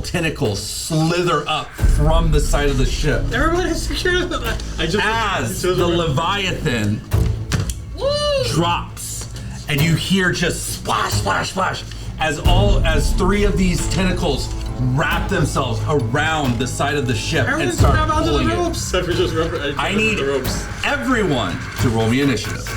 tentacles slither up from the side of the ship. Everyone is secure. As the Leviathan drops, and you hear just splash, splash, splash, as 3 of these tentacles wrap themselves around the side of the ship and start pulling it. I need everyone to roll me initiative.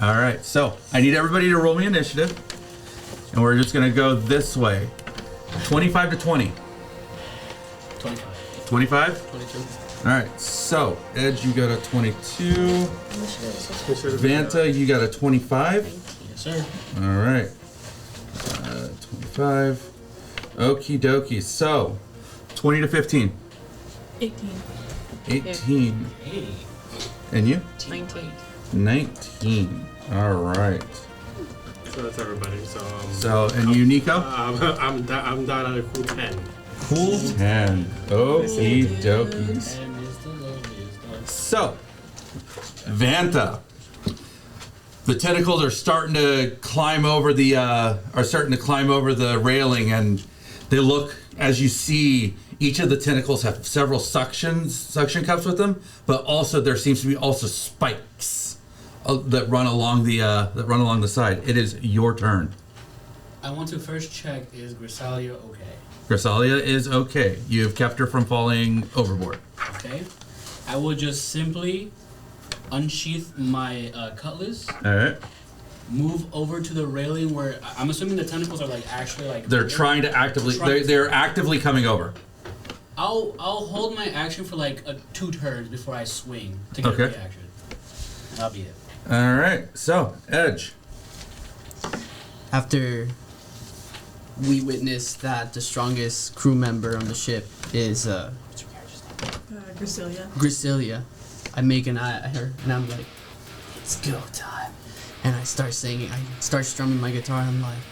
All right, so I need everybody to roll me initiative, and we're just gonna go this way. 25 to 20. 25. 25? 22. All right, so Edge, you got a 22. Vanta, you got a 25. Yes, sir. All right, 25. Okie dokie. So 20 to 15. 18. 18. 80. And you? 19. 19. All right. So that's everybody. And you, Nico? I'm down at a cool 10. Cool 10. Okie dokies. So, Vanta. The tentacles are starting to climb over the railing, and they look, as you see, each of the tentacles have several suction cups with them, but also there seems to be also spikes that run along the side. It is your turn. I want to first check, is Grisalia okay? Grisalia is okay. You have kept her from falling overboard. Okay. I will just simply unsheath my cutlass. All right. Move over to the railing where I'm assuming the tentacles are actually They're trying to actively. They're actively coming over. I'll hold my action for 2 turns before I swing to get a reaction. That'll be it. All right. So Edge. After we witness that the strongest crew member on the ship is Grisalia, I make an eye at her and I'm like, it's go time. And I start singing, I start strumming my guitar and I'm like,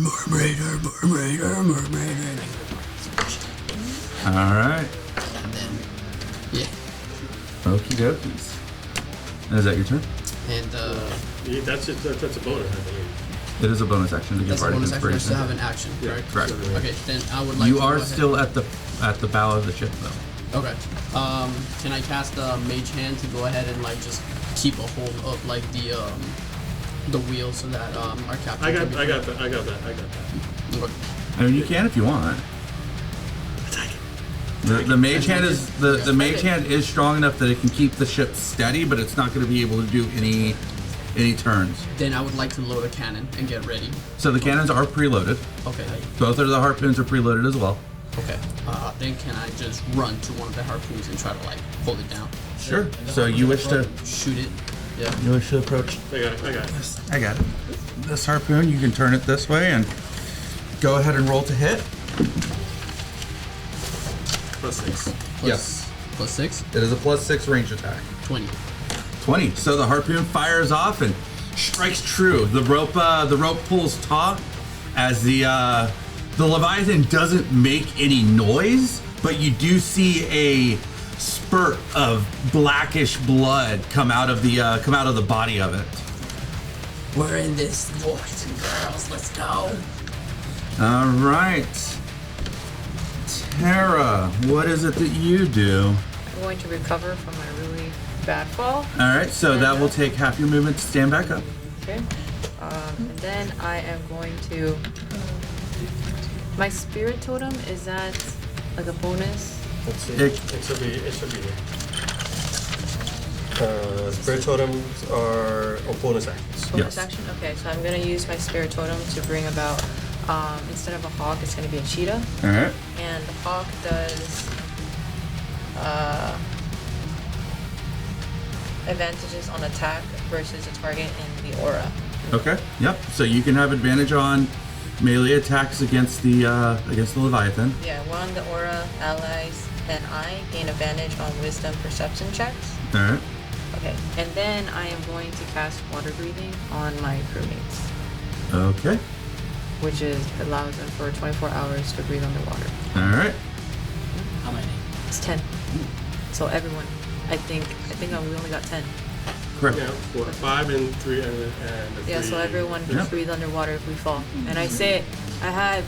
mermaid. All right. And then, yeah. Okie dokies. And is that your turn? And That's a bonus, I believe. It is a bonus action to give that's a Bardic bonus action. I Inspiration. still have an action, correct? Correct. Okay, then I would like You to go are ahead. still at the bow of the ship, though. Okay. Can I cast a Mage Hand to go ahead and just keep a hold of the wheel so that our captain? I got that. Okay. I mean, you can if you want. The mage hand is the mage hand is strong enough that it can keep the ship steady, but it's not going to be able to do any turns. Then I would like to load a cannon and get ready. So the cannons are preloaded. Okay. Both of the harpoons are preloaded as well. Okay. Then can I just run to one of the harpoons and try to hold it down? Sure. So you wish to shoot it? Yeah. You wish to approach? I got it. I got it. This harpoon, you can turn it this way and go ahead and roll to hit. +6. Yes. +6? It is a +6 range attack. 20. 20. So the harpoon fires off and strikes true. The rope pulls taut as the Leviathan doesn't make any noise, but you do see a spurt of blackish blood come out of the body of it. We're in this, boys and girls. Let's go. All right. Tara, what is it that you do? I'm going to recover from my really bad fall. All right, so that will take half your movement to stand back up. Okay. And then I am going to... My spirit totem, is that like a bonus? Let's see. It should be. Spirit totems are bonus actions. Bonus Yes. action? Okay, so I'm going to use my spirit totem to bring about, instead of a hawk, it's going to be a cheetah. All right. And the hawk does advantages on attack versus a target in the aura. Okay. Yep. So you can have advantage on melee attacks against the Leviathan. Yeah, one the aura, allies, and I gain advantage on wisdom perception checks. All right. Okay, and then I am going to cast water breathing on my crewmates. Okay. which allows them for 24 hours to breathe underwater. All right. How many? It's 10. So everyone, I think we only got 10. Correct. Yeah, 4, 5, and 3, and the Yeah, 3. so everyone can Yep. breathe underwater if we fall. And I say it,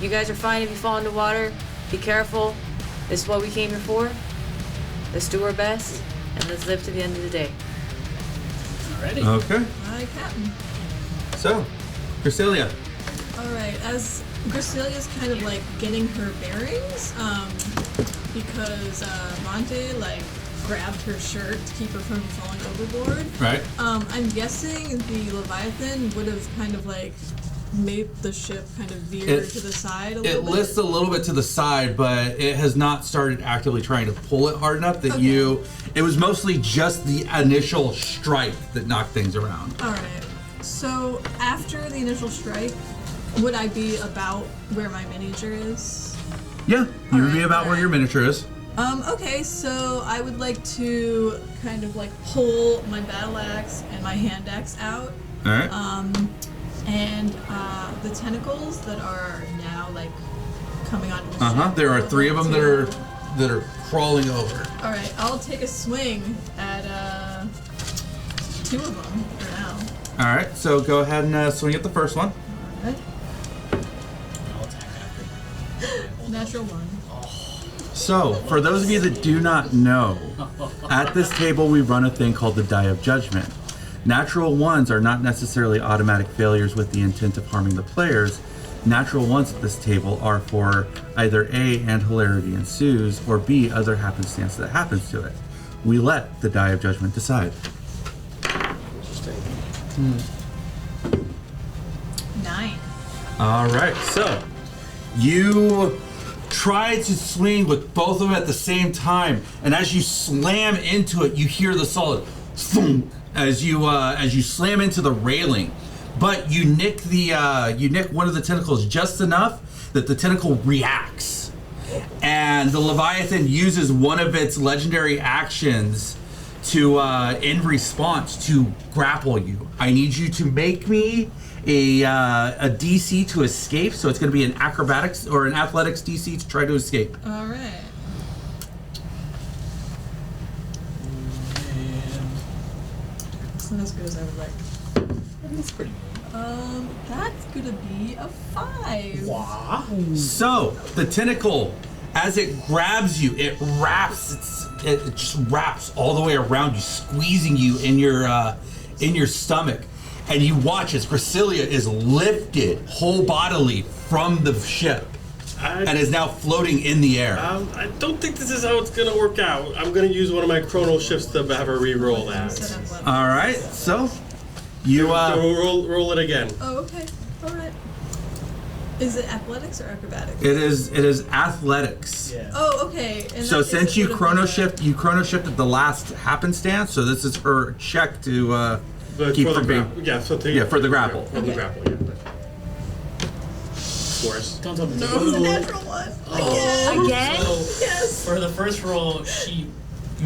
you guys are fine if you fall underwater. Be careful. This is what we came here for. Let's do our best, and let's live to the end of the day. Already. Okay. Hi, Captain. So, Gracilia. Alright, as Gracilia's kind of like getting her bearings, because Monte like grabbed her shirt to keep her from falling overboard. Right. I'm guessing the Leviathan would have kind of like made the ship kind of veer to the side a little It bit. lifts a little bit to the side, but it has not started actively trying to pull it hard enough that Okay. it was mostly just the initial strike that knocked things around. Alright, so after the initial strike, would I be about where my miniature is? Yeah, you would be Alright, about where your miniature is. Okay, so I would like to kind of like pull my battle axe and my hand axe out. All right. And the tentacles that are now like coming onto the ship. There I are would 3 of like them to- that are crawling over. Alright, I'll take a swing at 2 of them for now. All right. So go ahead and swing at the first one. Alright. I'll attack after. Natural 1. So, for those of you that do not know, at this table we run a thing called the Die of Judgment. Natural ones are not necessarily automatic failures with the intent of harming the players. Natural ones at this table are for either A, and hilarity ensues, or B, other happenstance that happens to it. We let the Die of Judgment decide. Interesting. 9. All right, so you try to swing with both of them at the same time, and as you slam into it, you hear the solid thunk as you slam into the railing. But you nick one of the tentacles just enough that the tentacle reacts, and the Leviathan uses one of its legendary actions to in response to grapple you. I need you to make me a DC to escape, so it's going to be an acrobatics or an athletics DC to try to escape. Alright. It's not as good as I would like. That's pretty That's gonna be a 5. So the tentacle, as it grabs you, it just wraps all the way around you, squeezing you in your stomach, and you watch as Gracilia is lifted whole bodily from the ship and is now floating in the air. I don't think this is how it's gonna work out. I'm gonna use one of my chrono shifts to have her re-roll that. Set up level. All right, so you So roll it again. Oh, okay. Alright. Is it athletics or acrobatics? it is athletics. Yeah. Oh, okay. And So that since is you sort of chrono a- shifted the last happenstance, so this is her check to But keep for the from being. grapple. Yeah, so for the grapple. For the Okay. grapple, yeah. Worse. Don't tell me. No, it was a natural 1. Again. Again? So, Yes. for the first roll, she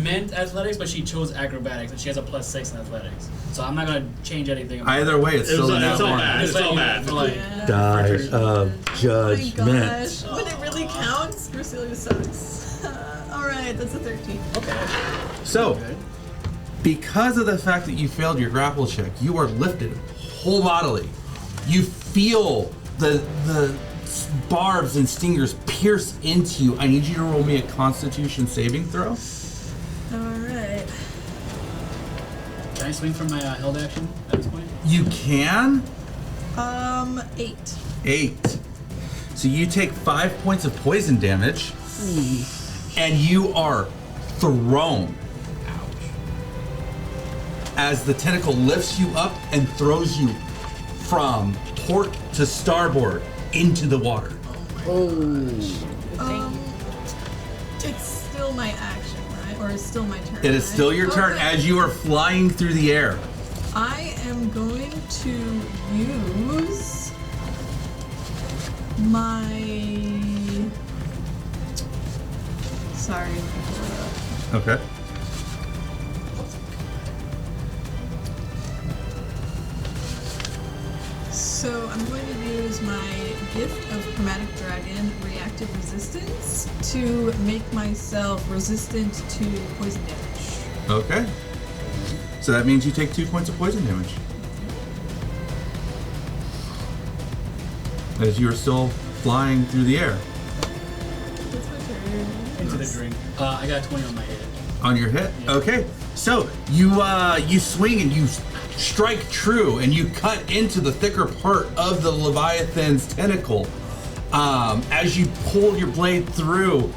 meant athletics, but she chose acrobatics, and she has a +6 in athletics. So I'm not gonna change anything. about Either way, it's still a It's nat all one. bad. Just It's all letting you know bad. for, like, Yeah. Die of Oh my judgment. gosh. When it really counts, Gracilia sucks. Alright, that's a 13. Okay. So, because of the fact that you failed your grapple check, you are lifted whole bodily. You feel the barbs and stingers pierce into you. I need you to roll me a Constitution saving throw. Alright. Can I swing from my held action at this point? You can. 8. 8. So you take 5 points of poison damage, and you are thrown as the tentacle lifts you up and throws you from port to starboard into the water. It's still my action, right? Or it's still my turn. It is right? still your turn Okay. as you are flying through the air. I am going to use my. Sorry. let me pull it up. Okay. So I'm going to use my gift of Chromatic Dragon reactive resistance to make myself resistant to poison damage. Okay. So that means you take 2 points of poison damage. As you are still flying through the air. That's my turn. Into the drink. I got 20 on my hit. On your hit? Yeah. Okay. So you swing and you strike true and you cut into the thicker part of the Leviathan's tentacle. As you pull your blade through,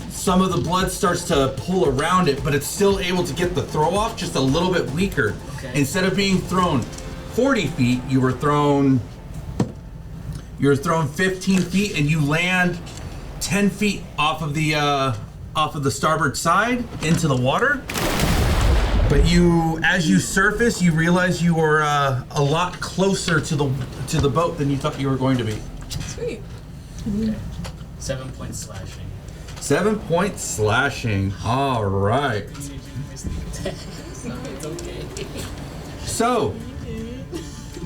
some of the blood starts to pull around it, but it's still able to get the throw off just a little bit weaker. Okay. Instead of being thrown 40 feet, you were thrown 15 feet, and you land 10 feet off of the starboard side into the water. But as you surface, you realize you are a lot closer to the boat than you thought you were going to be. Sweet. Okay. 7 points slashing. 7 points slashing. All right. It's okay. So,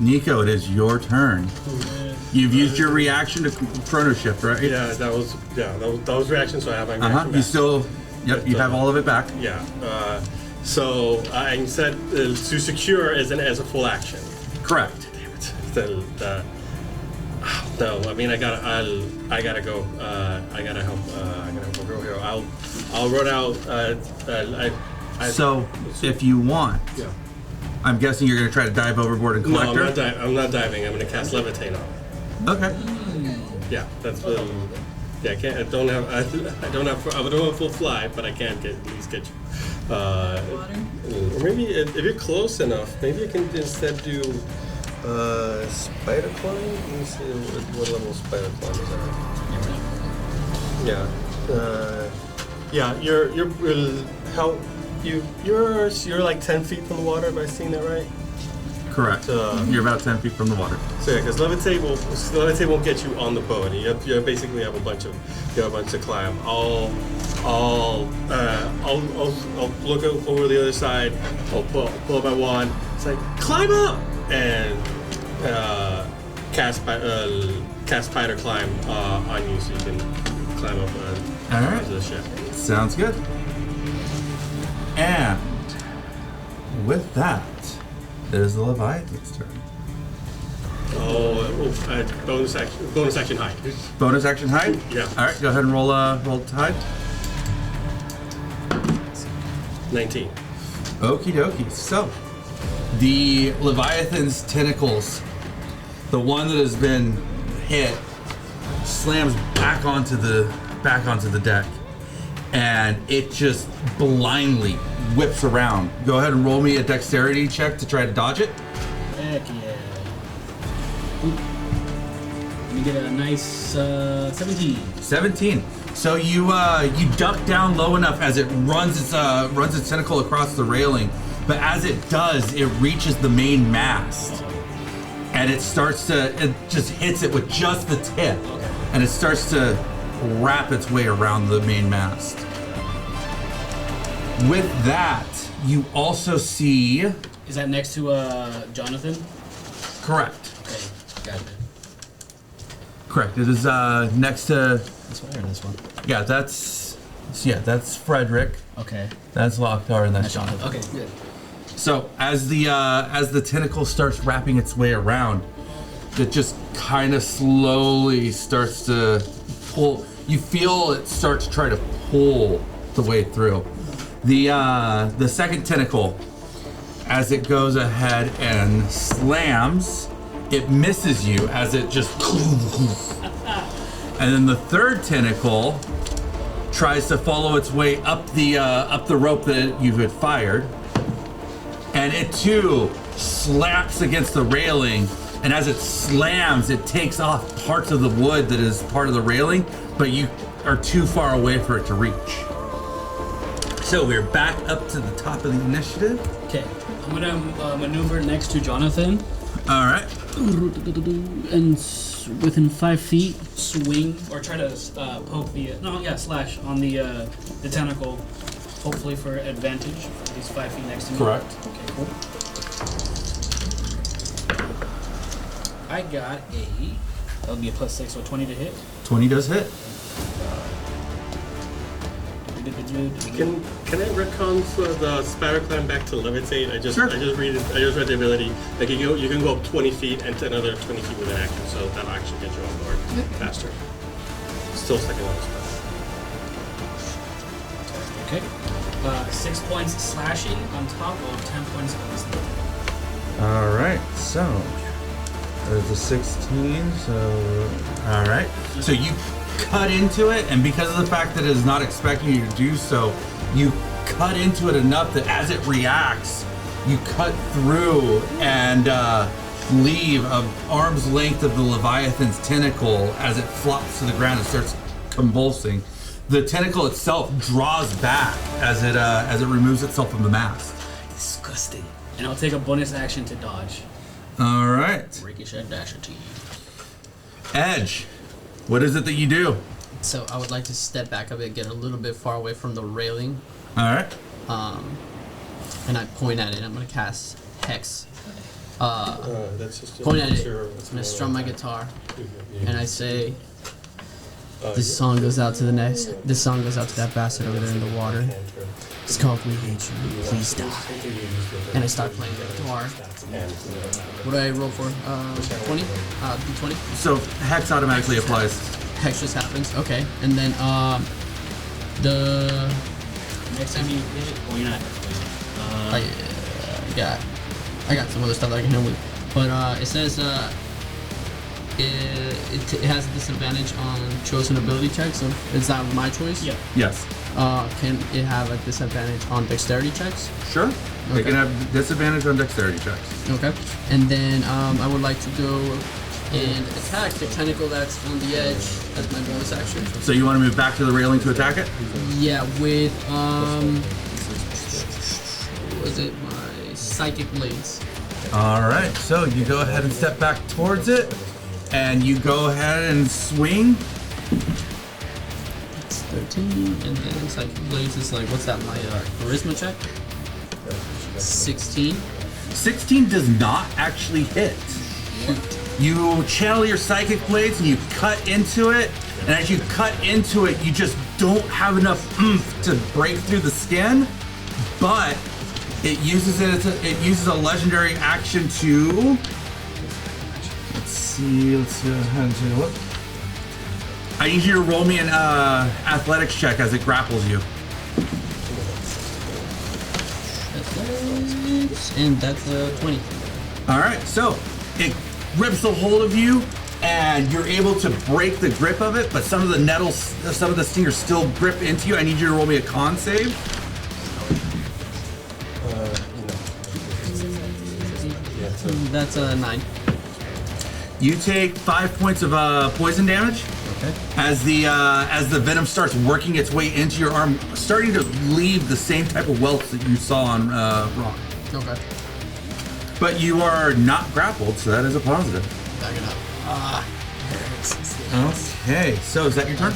Nico, it is your turn. You've used your reaction to chrono shift, right? Yeah, that was reaction. So I have my reaction back. You still, yep, you have all of it back. Yeah. So I said to secure as a full action. Correct. Damn it. No, I mean I gotta go. I gotta help my girl here. I'll run out. So, if you want, Yeah. I'm guessing you're going to try to dive overboard and No, collect her? I'm not diving. I'm gonna cast levitate on her. Okay. Yeah, that's the. Yeah, I don't have full fly, but I can at least get you. Water. Or maybe if you're close enough, maybe I can instead do spider climb. Let me see what level spider climb is at. Yeah. You're how you're like 10 feet from the water. Have I seen that right? Correct. You're about 10 feet from the water. So yeah, because levitate won't get you on the boat. You basically have a bunch of climb. I'll look over the other side. I'll pull up my wand. It's like climb up and cast spider climb on you, so you can climb up All right. onto the ship. Sounds good. And with that, it is the Leviathan's turn. Bonus action hide. Bonus action hide? Yeah. All right, go ahead and roll to hide. 19. Okie dokie. So, the Leviathan's tentacles, the one that has been hit, slams back onto the deck, and it just blindly whips around. Go ahead and roll me a dexterity check to try to dodge it. Heck yeah. Oop. Let me get a nice 17. 17. So you duck down low enough as it runs its tentacle across the railing, but as it does, it reaches the main mast, and it just hits it with just the tip, and it starts to wrap its way around the main mast. With that, you also see. Is that next to Jonathan? Correct. Okay, got it. Correct. It is next to. This one or this one? Yeah, that's Hrodric. Okay. That's Locktar, and that's Jonathan. Okay, good. So as the tentacle starts wrapping its way around, it just kind of slowly starts to pull. You feel it start to try to pull the way through. The second tentacle, as it goes ahead and slams, it misses you as it just. And then the third tentacle tries to follow its way up the rope that you had fired, and it too slaps against the railing. And as it slams, it takes off parts of the wood that is part of the railing, but you are too far away for it to reach. So we're back up to the top of the initiative. Okay, I'm gonna maneuver next to Jonathan. All right. And within 5 feet, swing or try to poke slash on the tentacle, hopefully for advantage. He's 5 feet next to me. Correct. Okay, cool. I got a That would be a +6, so 20 to hit. 20 does hit. Can I retcon the spider climb back to levitate? I just Sure. read the ability. Like you can go up 20 feet and to another 20 feet with an action, so that'll actually get you on board faster. Still sticking on the spell. Okay. 6 points slashing on top of 10 points of wisdom. All right, so there's a 16. So all right, so you cut into it, and because of the fact that it is not expecting you to do so, you cut into it enough that as it reacts, you cut through and leave an arm's length of the Leviathan's tentacle as it flops to the ground and starts convulsing. The tentacle itself draws back as it removes itself from the mast. Disgusting. And I'll take a bonus action to dodge. All right, Ricochet Dasher Team. Edge. What is it that you do? So I would like to step back a bit, get a little bit far away from the railing, All right. and I point at it. I'm gonna cast Hex. That's just Point at it. your- I'm gonna strum my guitar, Yeah. and I say, "This song goes out to the next. This song goes out to that bastard over there in the water. It's called We Hate You. Please die." And I start playing the guitar. What do I roll for? 20? D20? So Hex automatically applies. Hex just happens. Okay. And then the Next time you hit, well, you're not. I got some other stuff that I can handle. But it says it has a disadvantage on chosen ability checks. So is that my choice? Yeah. Yes. Can it have a disadvantage on dexterity checks? Sure. They Okay. can have disadvantage on dexterity checks. Okay. And then I would like to go and attack the tentacle that's on the edge as my bonus action. So you want to move back to the railing to attack it? Yeah, with what was it my psychic blades? All right. So you go ahead and step back towards it, and you go ahead and swing. It's 13, and then psychic blades is like what's that? My charisma check. 16. 16 does not actually hit. You channel your psychic blades and you cut into it, and as you cut into it, you just don't have enough oomph to break through the skin. But it uses a legendary action to. Let's see how to do it. I need you to roll me an athletics check as it grapples you. And that's 20. All right, so it grips a hold of you, and you're able to break the grip of it, but some of the nettles, some of the stingers still grip into you. I need you to roll me a con save. That's 9. You take 5 points of poison damage Okay. as the venom starts working its way into your arm, starting to leave the same type of welts that you saw on Rock. Okay. But you are not grappled, so that is a positive. Back it up. Okay, so is that your turn?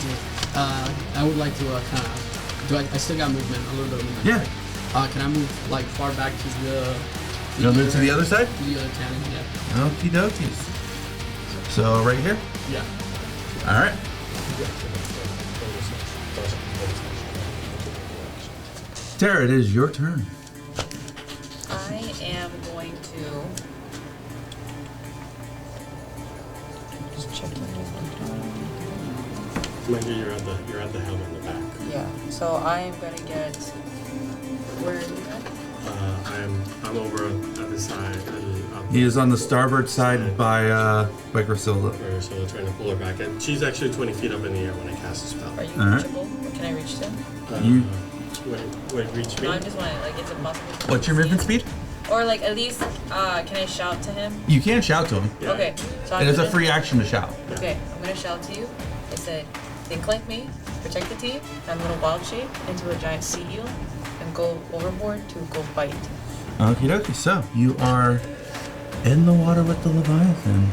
I would like to kind of. I still got movement, a little bit of movement. Yeah. Can I move like far back to the? You want to move to the other side? The other cannon, yeah. Okie dokies. So right here? Yeah. All right. Tara, it is your turn. I am going to just check Mind you, you're at the helm in the back. Yeah. So I am gonna get. Where are you at? I'm over at the side. He is on the starboard side by Griselda. So trying to pull her back, and she's actually 20 feet up in the air when I cast the spell. Are you All right. reachable? Can I reach them? You- Wait, reach me. No, I'm just wondering. Like, it's impossible. What's your movement speed? Or like at least, can I shout to him? You can shout to him. Yeah. Okay. So It is a gonna- free action to shout. Okay, I'm gonna shout to you. I said, think like me, protect the team, and I'm gonna wild shape into a giant sea eel and go overboard to go bite. Okie dokie. So you are in the water with the Leviathan.